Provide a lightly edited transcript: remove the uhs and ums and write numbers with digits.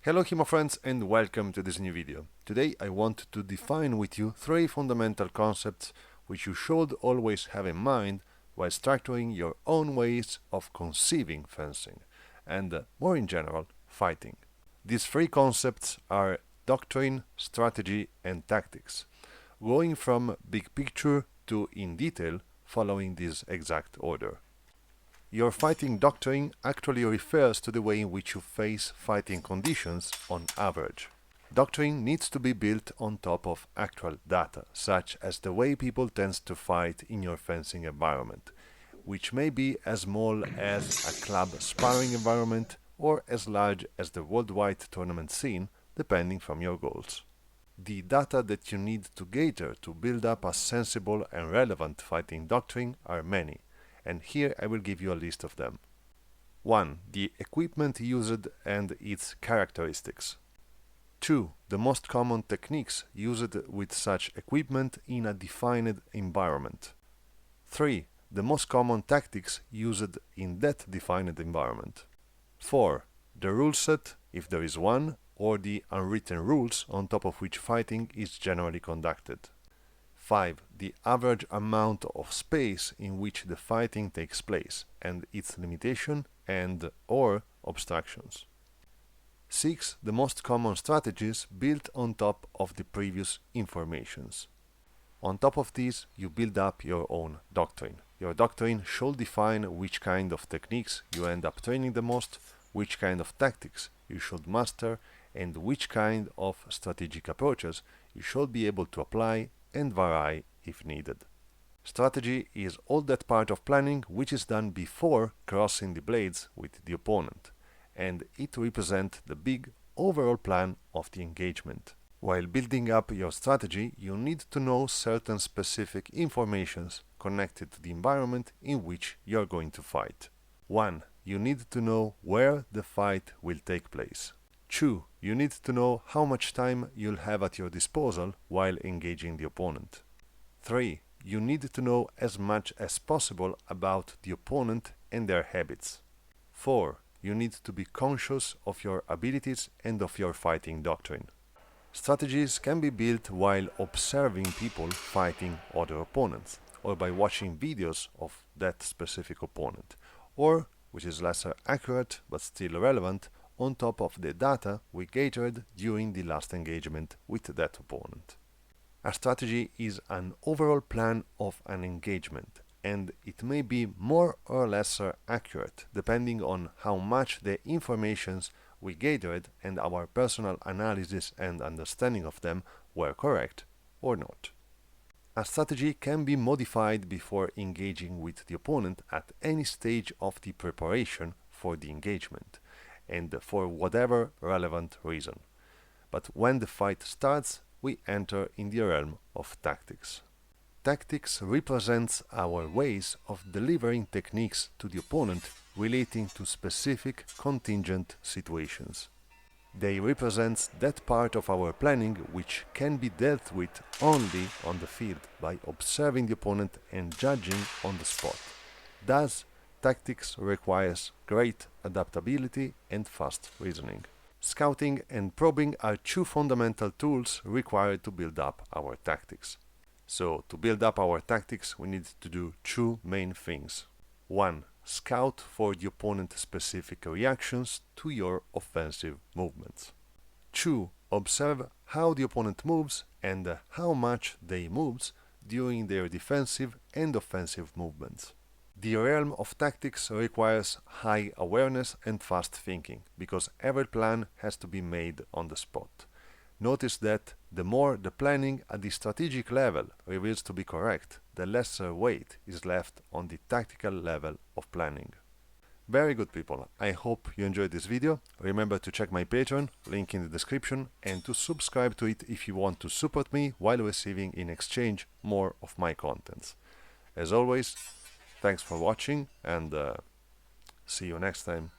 Hello HEMA friends and welcome to this new video. Today I want to define with you three fundamental concepts which you should always have in mind while structuring your own ways of conceiving fencing and, more in general, fighting. These three concepts are doctrine, strategy and tactics, going from big picture to in detail following this exact order. Your fighting doctrine actually refers to the way in which you face fighting conditions on average. Doctrine needs to be built on top of actual data, such as the way people tend to fight in your fencing environment, which may be as small as a club sparring environment or as large as the worldwide tournament scene, depending from your goals. The data that you need to gather to build up a sensible and relevant fighting doctrine are many, and here I will give you a list of them. 1. The equipment used and its characteristics. 2. The most common techniques used with such equipment in a defined environment. 3. The most common tactics used in that defined environment. 4. The rule set, if there is one, or the unwritten rules on top of which fighting is generally conducted. 5. The average amount of space in which the fighting takes place and its limitation and/or obstructions. 6. The most common strategies built on top of the previous informations. On top of this, you build up your own doctrine. Your doctrine should define which kind of techniques you end up training the most, which kind of tactics you should master, and which kind of strategic approaches you should be able to apply and vary if needed. Strategy is all that part of planning which is done before crossing the blades with the opponent, and it represents the big overall plan of the engagement. While building up your strategy, you need to know certain specific informations connected to the environment in which you are going to fight. 1. You need to know where the fight will take place. 2. You need to know how much time you'll have at your disposal while engaging the opponent. 3. You need to know as much as possible about the opponent and their habits. 4. You need to be conscious of your abilities and of your fighting doctrine. Strategies can be built while observing people fighting other opponents, or by watching videos of that specific opponent, or, which is lesser accurate but still relevant, on top of the data we gathered during the last engagement with that opponent. A strategy is an overall plan of an engagement, and it may be more or less accurate depending on how much the informations we gathered and our personal analysis and understanding of them were correct or not. A strategy can be modified before engaging with the opponent at any stage of the preparation for the engagement, and for whatever relevant reason. But when the fight starts, we enter in the realm of tactics. Tactics represents our ways of delivering techniques to the opponent relating to specific contingent situations. They represent that part of our planning which can be dealt with only on the field by observing the opponent and judging on the spot. Thus, tactics requires great adaptability and fast reasoning. Scouting and probing are two fundamental tools required to build up our tactics. So, to build up our tactics, we need to do two main things. 1. Scout for the opponent's specific reactions to your offensive movements. 2. Observe how the opponent moves and how much they moves during their defensive and offensive movements. The realm of tactics requires high awareness and fast thinking, because every plan has to be made on the spot. Notice that the more the planning at the strategic level reveals to be correct, the lesser weight is left on the tactical level of planning. Very good people, I hope you enjoyed this video. Remember to check my Patreon, link in the description, and to subscribe to it if you want to support me while receiving in exchange more of my contents. As always, thanks for watching and see you next time.